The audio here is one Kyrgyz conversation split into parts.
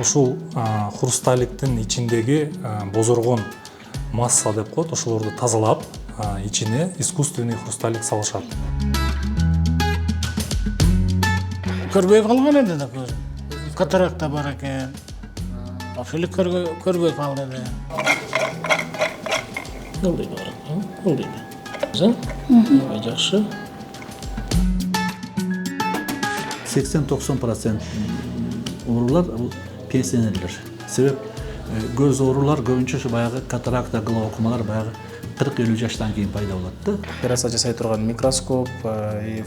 ушул хрусталиктин ичиндеги бозоргон масса деп коет, ошолорду тазалап ичине искусственный хрусталик салышат. Көрбөй калган эди да көзүм. Катаракта бар экен. Ошол көрбөй калды эди. Ылдый бар. Ылдый. Жакшы. 80-90% оорулар пенсионерлер. Себеп көз оорулар көбүнчө баягы катаракта, глаукомалар баягы 40-50 жаштан кийин пайда болот да. Операция жасай турган микроскоп,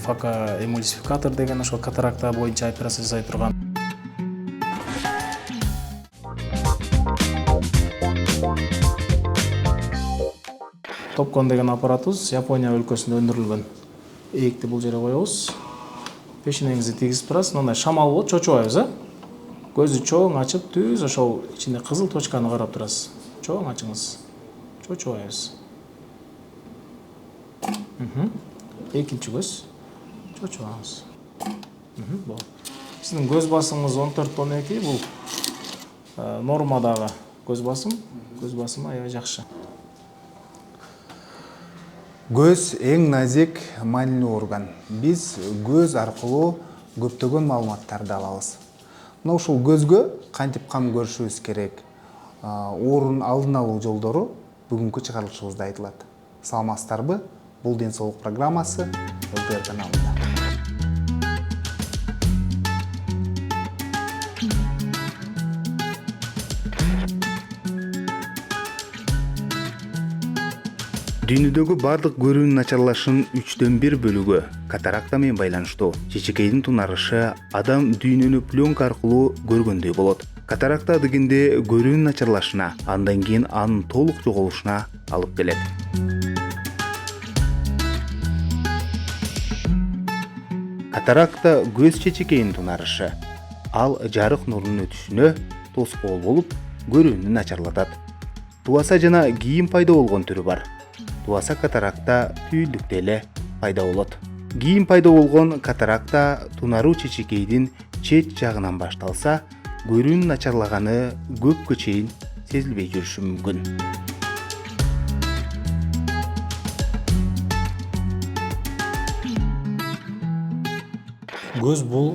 фокоэмульсификатор деген ошол катаракта боюнча операция жасай турган. Топкон деген аппаратыбыз Япония өлкөсүндө өндүрүлгөн. Эйикти бул жерге коебуз. Пешенеңизди тийгизип турасыз, мындай шамал болот, чочубайбыз, Көздү чоң ачып, түз ошол ичинде кызыл точканы карап турасыз. Чоң ачыңыз. Чочубайбыз. Экинчи көз. Чочубаңыз. Сиздин көз басымыңыз 14-12, бул нормадагы көз басым. Көз басымы аябай жакшы. Көз эң назик, маанилүү орган. Биз көз аркылуу көптөгөн маалыматтарды алабыз. Мына ушул көзгө кантип кам көрүшүбүз керек? Оорунун алдын алуу жолдору бүгүнкү чыгарылышыбызда айтылат. Саламатсыздарбы? Бул ден соолук программасы ЛТР каналында. Дүйнөдөгү бардык көрүүнүн начарлашынын 1/3 бөлүгү катаракта менен байланыштуу. Чечекейдин тунарышы адам дүйнөнү пленка аркылуу көргөндөй болот. Катаракта адегенде көрүүнүн начарлашына, андан кийин анын толук жоголушуна алып келет. Катаракта көз чечекейинин тунарышы. Ал жарык нурунун өтүшүнө тоскоол болуп, көрүүнү начарлатат. Туаса жана кийин пайда болгон түрү бар. Туаса катаракта түйүлдүктө эле пайда болот. Кийин пайда болгон катаракта тунаруу чечекейдин чет жагынан башталса, көрүүнүн начарлаганы көпкө чейин сезилбей жүрүшү мүмкүн. Көз бул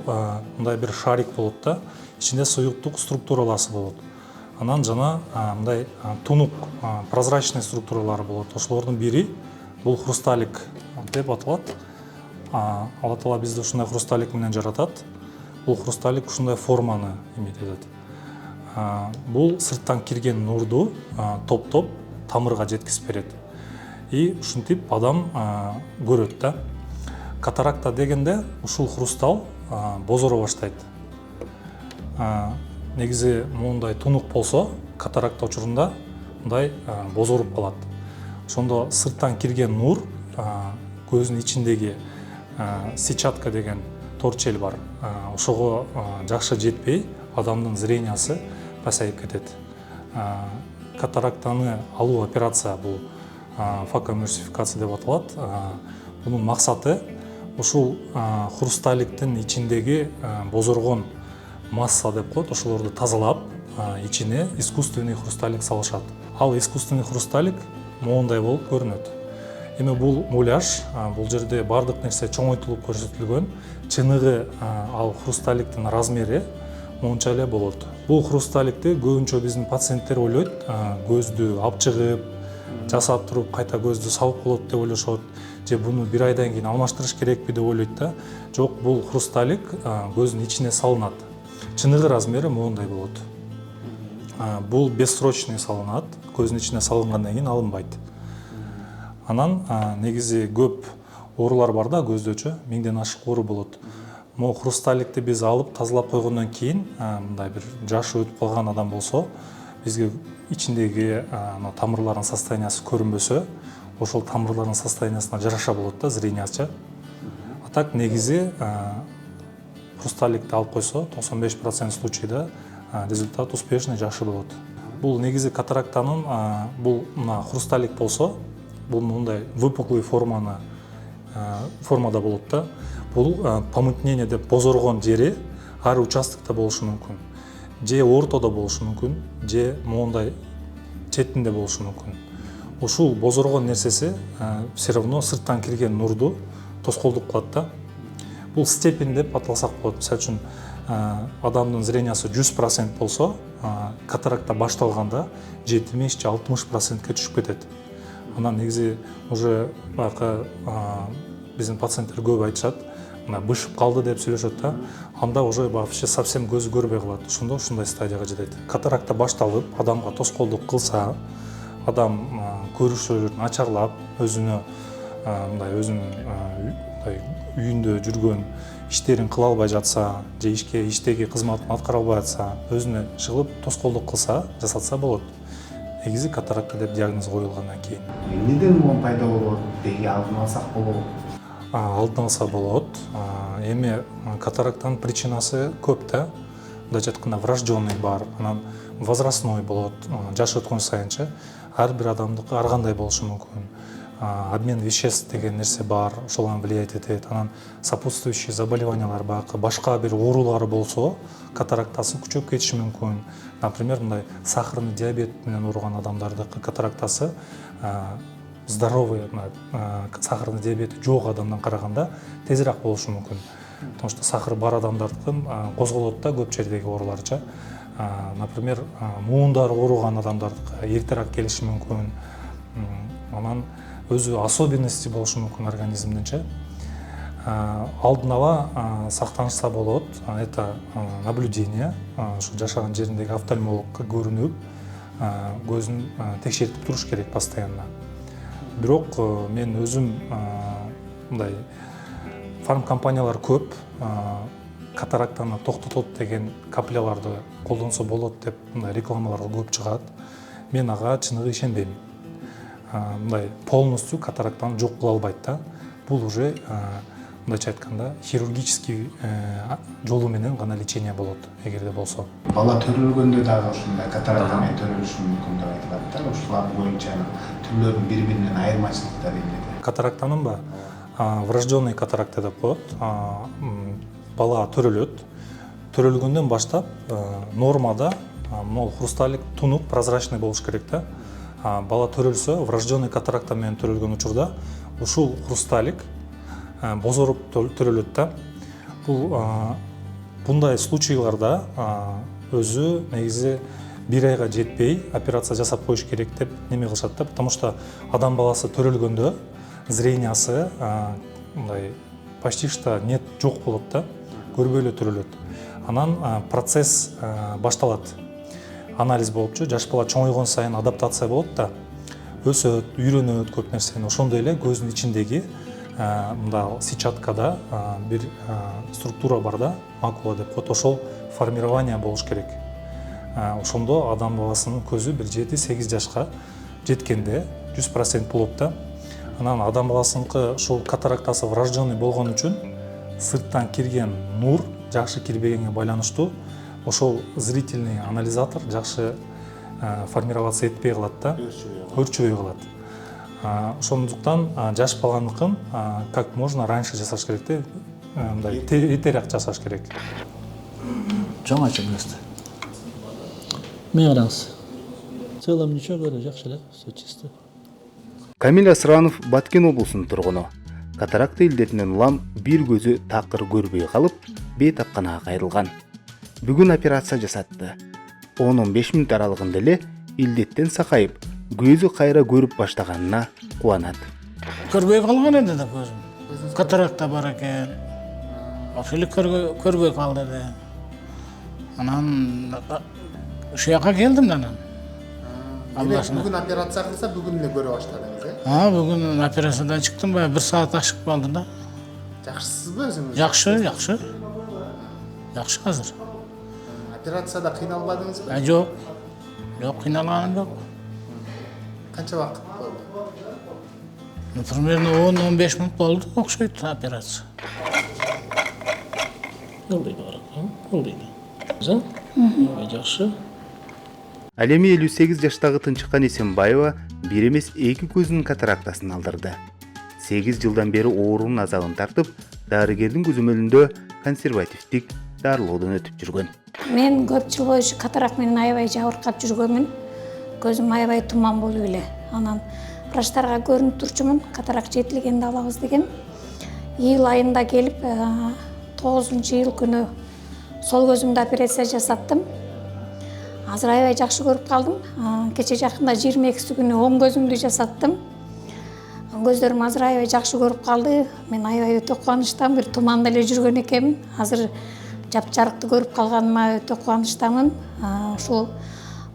мындай бир шарик болот да, ичинде суюктук структураласы болот. Анан жана мындай тунук прозрачный структуралары болот. Ошолордун бири бул хрусталик деп аталат. Алла Таала бизди ушундай хрусталик менен жаратат. Бул хрусталик ушундай форманы эметет. Бул сырттан кирген нурду топ-топ тамырга жеткизип берет. И ушинтип адам көрөт да. Катаракта дегенде ушул хрустал бозоро баштайт. Негизи моундай тунук болсо, катаракта учурунда мындай бозоруп калат. Ошондо сырттан кирген нур көздүн ичиндеги сетчатка деген торчел бар. Ошого жакшы жетпей, адамдын зрениясы пасайып кетет. Катарактаны алуу операция бул фокоэмульсификация деп аталат. Бунун максаты ушул хрусталиктин ичиндеги бозоргон масса деп коет, ошолорду тазалап, ичине искусственный хрусталик салышат. Ал искусственный хрусталик моундай болуп көрүнөт. Эми бул муляж, бул жерде бардык нерсе чоңойтулуп көрсөтүлгөн. Чыныгы ал хрусталиктин размери монча эле болот. Бул хрусталикти көбүнчө биздин пациенттер ойлойт, көздү апчыгып, жасап туруп кайта көздү сабып болот деп ойлошот. Же буну бир айдан кийин алмаштырыш керекпи деп ойлойт да. Жок, бул хрусталик көздүн ичине салынат. Чыныгы размери моундай болот. Бул бессрочный салынат, көздүн ичине салынгандан кийин алынбайт. Анан негизи көп оорулар бар да көздөчү, 1000ден ашык оору болот. Могу хрусталикти биз алып тазалап койгондон кийин, мындай бир жашы өтүп калган адам болсо, бизге ичиндеги тамырлардын состояниясы көрүнбөсө, ошол тамырлардын состояниясына жараша болот да, зрениясы. А так негизи хрусталикти алып койсо, 95% случайда результат успешный, жакшы болот. Бул негизи катарактанын бул хрусталик болсо, бул мындай выпуклый формада болот да. Бул помутнение деп бозоргон жери ар участокто болушу мүмкүн. же ортодо болушу мүмкүн, же моундай четинде болушу мүмкүн. Ушул бозоргон нерсеси все равно сырттан кирген нурду тоскоолдук кылат да. Бул степень деп аталсак болот. Мисалы үчүн адамдын зрениясы 100% болсо, катаракта башталганда 70-60%ке түшүп кетет. Анан негизи уже баягы биздин пациенттер көп айтышат, мына бышып калды деп сүйлөшөт да. Анда уже вообще совсем көзү көрбөй калат. Ошондо ушундай стадияга жетет. Катаракта башталып, адамга тоскоолдук кылса, адам көрүшүн начарлап, өзүнө мындай өзүнүн үйүндө жүргөн иштерин кыла албай жатса, же иштеги кызматын аткара албай жатса, өзүнө чыгып тоскоолдук кылса, жасатса болот. Негизи катаракта деп диагноз коюлгандан кийин. Эмнеден муун пайда болот? Деги алдын алсак болобу? Алдын алса болот. Эми катарактанын причинасы көп да. Мындайча айтканда врожденный бар, анан возрастной болот. Жаш өткөн сайынчы ар бир адамдыкы ар кандай болушу мүмкүн. Обмен веществ деген нерсе бар, ошол влиять этет. Анан сопутствующий заболеваниялар бакы башка бир оорулары болсо, катарактасы күчөп кетиши мүмкүн. Например, мындай сахарный диабет менен ооруган адамдардыкы катарактасы здоровый, сахарный диабети жок адамдан караганда тезирээк болушу мүмкүн. Потому что сахар бар адамдардыкын козголот да көп жердеги ооруларча. Например, муундары ооруган адамдардыкы эртерээк келиши мүмкүн. Анан өзү особенности болушу мүмкүн организмдинче. Алдын ала сактанышса болот. Это наблюдение, ушу жашаган жериндеги офтальмологко көрүнүп, көзүн текшертип туруш керек постоянно. Бирок мен өзүм мындай фармкомпаниялар көп катарактаны токтотот деген капляларды колдонсо болот деп мындай рекламалар көп чыгат. Мен ага чыныгы ишенбейм. Мындай полностью катарактаны жок кыла албайт да. Бул уже мындайча айтканда хирургический жолу менен гана лечение болот, эгерде болсо. Бала төрөлгөндө дагы ушундай катаракта менен төрөлүшү мүмкүн деп айтылат да. Ушулар боюнча түрлөрүнүн бири-биринен айырмачылыктары эмнеде? Катарактанын врожденный катаракта деп коет. Бала төрөлөт. Төрөлгөндөн баштап нормада могул хрусталик тунук прозрачный болуш керек да. Бала төрөлсө, врожденный катаракта менен төрөлгөн учурда ушул хрусталик бозоруп төрөлөт да. Бундай случайларда өзү негизи 1 айга жетпей операция жасап коюш керек деп неме кылышат да. Потому что адам баласы төрөлгөндө зрениясы мындай почти что нет жок болот да. Көрбөй эле төрөлөт. Анан процесс башталат. Анализ болупчу, жаш бала чоңойгон сайын адаптация болот да. Өсөт, үйрөнөт көп нерсени. Ошондой эле көздүн ичиндеги мында сетчаткада бир структура бар да, макула деп коет. Ошол формирование болуш керек. Ошондо адам баласынын көзү бир 7-8 жашка жеткенде 100% болот да. Анан адам баласыныкы ушул катарактасы врожденный болгон үчүн сырттан кирген нур жакшы кирбегенге байланыштуу ошол зрительный анализатор жакшы формироваться этпей калат да, өрчүбөй калат. Ошондуктан жаш баланыкын как можно раньше жасаш керек да, мындай эртерээк жасаш керек. Жаңача көздө. Мен караңыз. В целом ничего эле, жакшы эле, всё чисто. Камил Асранов Баткен облусунун тургуну. Катаракта илдетинен улам бир көзү такыр көрбөй калып, бейтапканага кайрылган. Бүгүн операция жасатты. 10-15 мүнөт аралыгында эле илдеттен сакайып, көзү кайра көрүп баштаганына кубанат. Көрбөй калган эди да көзүм. Катаракта бар экен. Вообще көрбөй калды эди. Анан ушул жака келдим да анан. Бүгүн операция кылса, бүгүн эле көрө баштадыңыз, э? Бүгүн операциядан чыктым, 1 саат ашык болду да. Жакшысызбы өзүңүз? Жакшы. Жакшы азыр. Операцияда кыйналбадыңызбы? Жок. Жок, кыйналганым жок. Канча вакыт болду? Примерно 10-15 мүнөт болду окшойт операция. Жакшы. Ал эми 58 жаштагы Тынчыкан Эсенбаева бир эмес 2 көзүнүн катарактасын алдырды. 8 жылдан бери оорунун азабын тартып, дарыгердин көзөмөлүндө консервативдик дарылоодон өтүп жүргөн. Мен көп жыл бою катаракт менен аябай жабыркап жүргөнмүн. Көзүм аябай туман болуп эле. Анан врачтарга көрүнүп турчумун, катаракт жетилгенди алабыз деген. Июль айында келип, 9-июль күнү сол көзүмдө операция жасаттым. Азыр аябай жакшы көрүп калдым. Кече жакында 22 күнү оң көзүмдү жасаттым. Көздөрүм азыр аябай жакшы көрүп калды. Мен аябай өтө кубанычтамын. Бир туманда эле жүргөн экенмин. Азыр жапжарыкты көрүп калганыма өтө кубанычтамын. Ушул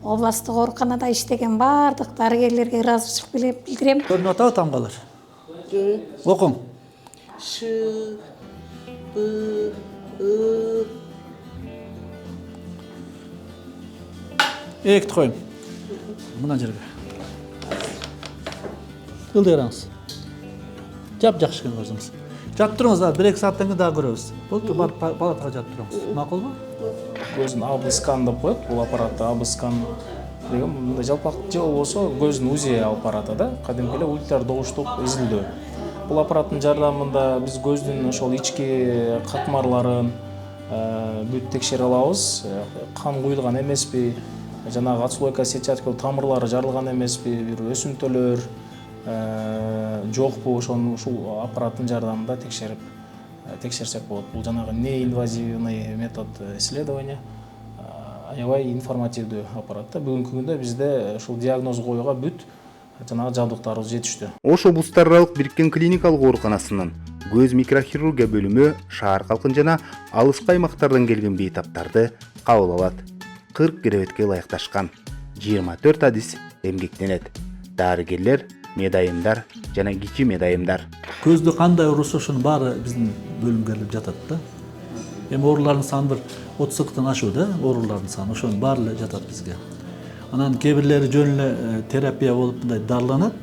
областтык ооруканада иштеген баардык дарыгерлерге ыраазычылык билдирем. Көрүнүп атабы тамгалар? Окуң. Ш, Б, Ы. Экти коюң. Мына жерге. Ылдый караңыз. Жакшы экен көзүңүз. Жатып туруңуз, 1-2 сааттан кийин дагы көрөбүз. Болду, барып палатага жатып туруңуз. Макулбу? көзүн АБ скан деп коет. Бул аппаратты АБ скан деген мындай жалпак же болбосо көздүн УЗИ аппараты да, кадимки эле ультрадогуштук изилдөө. Бул аппараттын жардамында биз көздүн ошол ички катмарларын бүт текшере алабыз. Кан куюлган эмеспи, жанагы отслойка сетчатка тамырлары жарылган эмеспи, бир өсүмтөлөр жокпу, ошону ушул аппараттын жардамында текшерсек болот. Бул жанагы неинвазивный метод исследования, аябай информативдүү аппарат. Бүгүнкү күндө бизде ушул диагноз коюуга бүт жанагы жабдыктарыбыз жетиштүү. Ош облустар аралык бириккен клиникалык ооруканасынын көз микрохирургия бөлүмү шаар калкын жана алыскы аймактардан келген бейтаптарды кабыл алат. 40 керебетке ылайыкташкан 24 адис эмгектенет. Дарыгерлер, медайымдар жана кичи медайымдар. Көздө кандай оорусу ошонун баары биздин бөлүмгө келип жатат да. Эми оорулардын саны бир 30-тан ашуу да, оорулардын саны ошонун баары эле жатат бизге. Анан кээ бирлери жөн эле терапия болуп мындай дарыланат,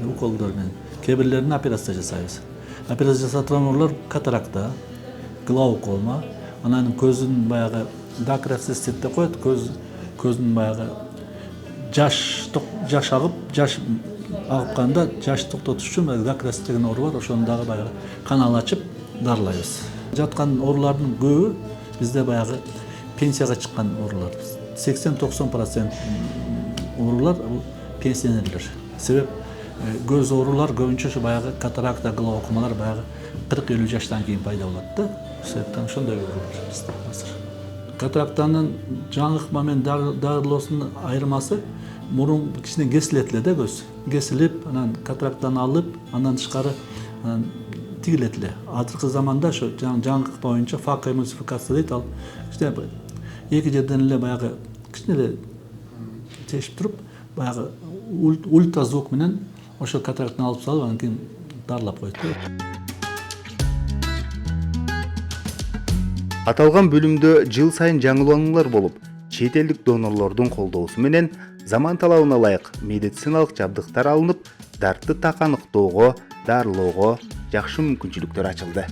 уколдор менен. Кээ бирлерин операция жасайбыз. Операция жасатылган оорулар катаракта, глаукома, анан көздүн баягы дакроцистит деп коет, көздүн баягы жаш агып, жаш агып канда жаш токтотуш үчүн дакроцистит деген оору бар, ошону дагы баягы канал ачып дарылайбыз. Жаткан оорулардын көбү бизде баягы пенсияга чыккан оорулар. 80-90% оорулар пенсионерлер. Себеп көз оорулар көбүнчө ушу баягы катаракта, глаукомалар баягы 40-50 жаштан кийин пайда болот да. Себептен ошондой оорулар бизде азыр. Катарактанын жаңыкма менен дарылоосунун айырмасы мурун кичине кесилет эле да көз. Кесилип, анан катарактаны алып, андан тышкары тигилет эле. Азыркы заманда ошо жаңыкма боюнча факоэмульсификация дейт, ал кичине эки жерден эле баягы кичине эле тешип туруп, баягы ультразвук менен ошо катарактаны алып салып, анан кийин дарылап коет. Аталган бөлүмдө жыл сайын жаңылануулар болуп, чет элдик донорлордун колдоосу менен заман талабына ылайык медициналык жабдыктар алынып, дартты таканыктоого, дарылоого жакшы мүмкүнчүлүктөр ачылды.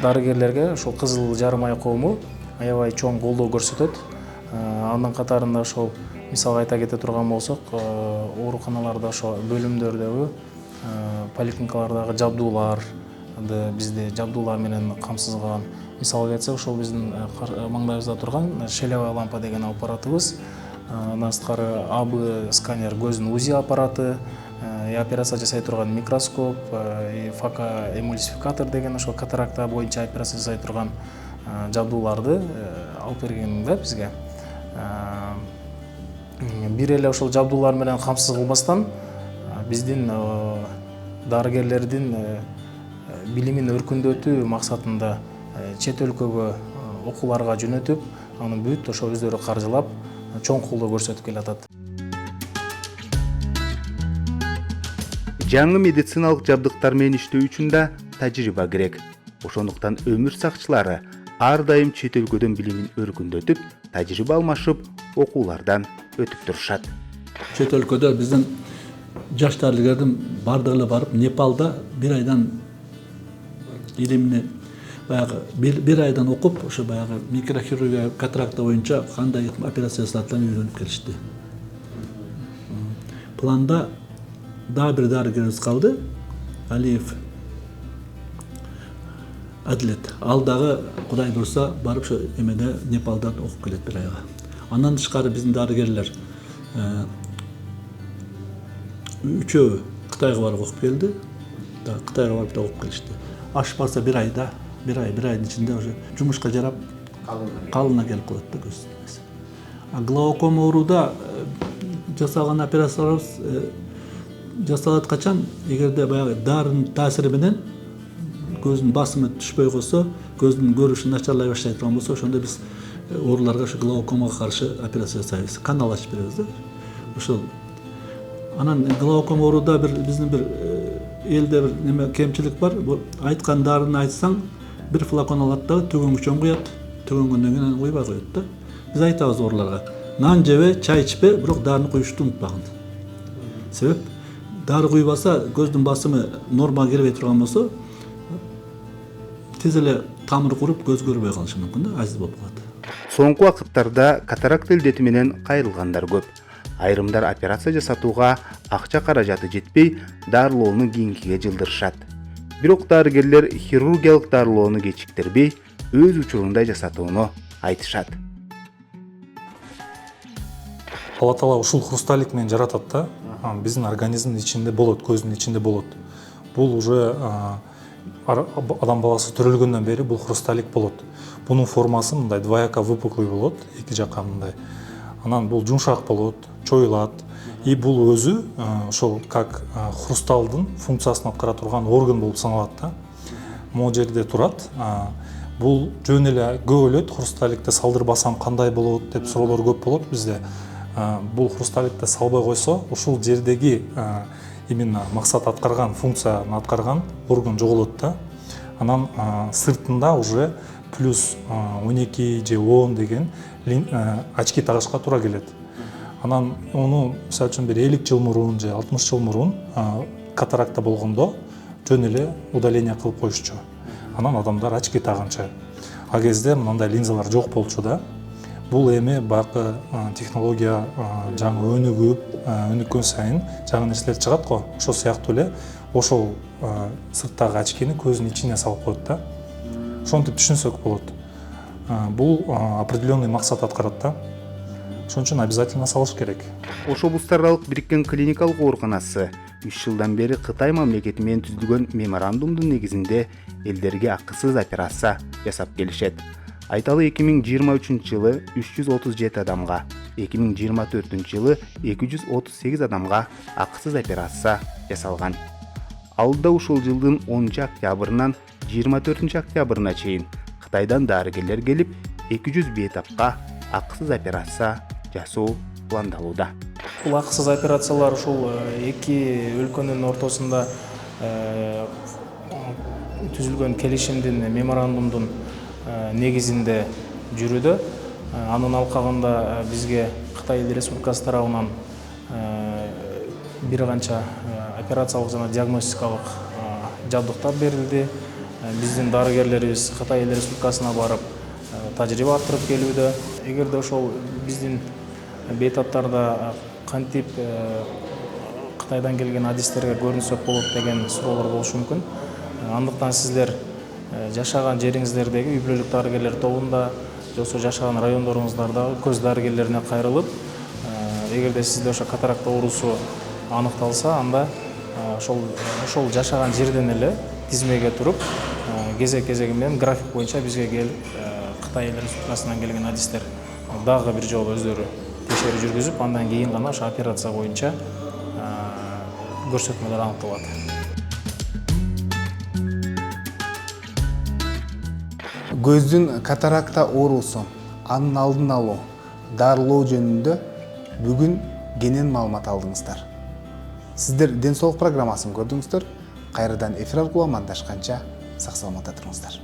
Дарыгерлерге ошол Кызыл Жарым ай коому аябай чоң колдоо көрсөтөт. Анын катарында ошол мисалга айта кете турган болсок, ооруканаларда ошо бөлүмдөрдөгү поликлиникалардагы жабдуулар бизде жабдуулар менен камсызган. Мисалга айтсак, ошол биздин маңдайыбызда турган шелевая лампа деген аппаратыбыз, андан сырткары АБ сканер көздүн УЗИ аппараты, операция жасай турган микроскоп, факоэмульсификатор деген ошол катаракта боюнча операция жасай турган жабдууларды алып берген да бизге. Бир эле ошол жабдуулар менен камсыз кылбастан биздин дарыгерлердин билимин өркүндөтүү максатында чет өлкөгө окууларга жөнөтүп, аны бүт ошо өздөрү каржылап, чоң колдоо көрсөтүп келатат. Жаңы медициналык жабдыктар менен иштөө үчүн да тажрыйба керек. Ошондуктан өмүр сакчылары ар дайым чет өлкөдөн билимин өркүндөтүп, тажрыйба алмашып, окуулардан өтүп турушат. Чет өлкөдө биздин жаш дарыгерлердин бардыгы эле барып, Непалда бир айдан илимни баягы бир айдан окуп, ошо баягы микрохирургия катаракта боюнча кандай операция жасалатынын үйрөнүп келишти. Планда Daha bir darıgerimiz kaldı. Aliyev Adilet. Alдағы Құдай бұрса барып şu emede Nepal'dan okup келет bir ayға. Andan tышкары bizim darıgerler üçöö Қытайға барып okup келди. Қытайға барып да okup келишти. Аш барса bir ayda, bir ayдын içinde уже жумушка жарап калына келип калат да көз. Глаукома ооруда жасалган операцияларыбыз жасалат качан, эгерде баягы дарынын таасири менен көздүн басымы түшпөй калса, көздүн көрүшү начарлай баштай турган болсо, ошондо биз ооруларга ушу глаукомага каршы операция жасайбыз. Канал ачып беребиз да. Ошол анан глаукома ооруда биздин бир элде бир неме кемчилик бар. Бул айткан дарыны айтсаң, бир флакон алат да төгөнгө чоң куят. Төгөнгөндөн кийин куйбай коет да. Биз айтабыз ооруларга, нан жебе, чай ичпе, бирок дарыны куюшту унутпагын. Себеп дары куйбаса, көздүн басымы нормага келбей турган болсо, тез эле тамыр куруп көз көрбөй калышы мүмкүн да, азиз болуп калат. Соңку вакыттарда катаракт илдети менен кайрылгандар көп. Айрымдар операция жасатууга акча каражаты жетпей, дарылоону кийинкиге жылдырышат. Бирок дарыгерлер хирургиялык дарылоону кечиктербей, өз учурунда жасатууну айтышат. Алла Таала ушул хрусталик менен жаратат да, биздин организмдин ичинде болот, көздүн ичинде болот. Бул уже адам баласы төрөлгөндөн бери бул хрусталик болот. Бунун формасы мындай двояко выпуклый болот, эки жака мындай. Анан бул жумшак болот, чоюлат. И бул өзү ошол как хрусталдын функциясын аткара турган орган болуп саналат да. Могу жерде турат. Бул жөн эле көп өлөт, хрусталикти салдырбасам кандай болот деп суроолор көп болот бизде. Бул хрусталикти салбай койсо, ушул жердеги именно максат аткарган, функцияны аткарган орган жоголот да. Анан сыртында уже плюс 12 же 10 деген очки тагышка туура келет. Анан ону мисалы үчүн бир 50 жыл мурун же 60 жыл мурун катаракта болгондо жөн эле удаление кылып коюшчу. Анан адамдар очки тагынча. А кезде мындай линзалар жок болчу да. Бул эми бакы технология жаңы өнүккөн сайын жаңы нерселер чыгат го. Ошол сыяктуу эле ошол сырттагы очкини көздүн ичине салып коет да. Ошентип түшүнсөк болот. Бул определенный максат аткарат да. Ошон үчүн обязательно салыш керек. Ош облустаралык бириккен клиникалык ооруканасы 3 жылдан бери Кытай мамлекети менен түзүлгөн меморандумдун негизинде элдерге акысыз операция жасап келишет. Айталы 2023 жылы 337 адамга, 2024 жылы 238 адамга акысыз операция жасалган. Алда ушул жылдын 10 октябрынан 24 октябрына чейин Кытайдан дарыгерлер келип 200 бейтапка акысыз операция жасоо пландалууда. Бул акысыз операциялар ушул эки өлкөнүн ортосунда түзүлгөн келишимдин, меморандумдун негизинде жүрүүдө. Анын алкагында бизге Кытай Эл Республикасы тарабынан бир канча операциялык жана диагностикалык жабдыктар берилди. Биздин дарыгерлерибиз Кытай Эл Республикасына барып тажрыйба арттырып келүүдө. Эгерде ошол биздин бейтаптарда кантип Кытайдан келген адистерге көрүнсөк болот деген суроолор болушу мүмкүн. Андыктан сиздер жашаган жериңиздердеги үй бүлөлүк дарыгерлер тобунда, жоксо жашаган райондоруңуздардагы көз дарыгерлерине кайрылып, эгерде сизде ошо катаракта оорусу аныкталса, анда ошол жашаган жерден эле тизмеге туруп, кезек-кезеги менен график боюнча бизге келип, Кытай Эл Республикасынан келген адистер дагы бир жолу өздөрү текшерүү жүргүзүп, андан кийин гана ошо операция боюнча көрсөтмөлөр аныкталат. Көздүн катаракта оорусу, анын алдын алуу, дарылоо жөнүндө бүгүн кенен маалымат алдыңыздар. Сиздер ден соолук программасын көрдүңүздөр. Кайрадан эфир аркылуу амандашканча сак саламатта туруңуздар.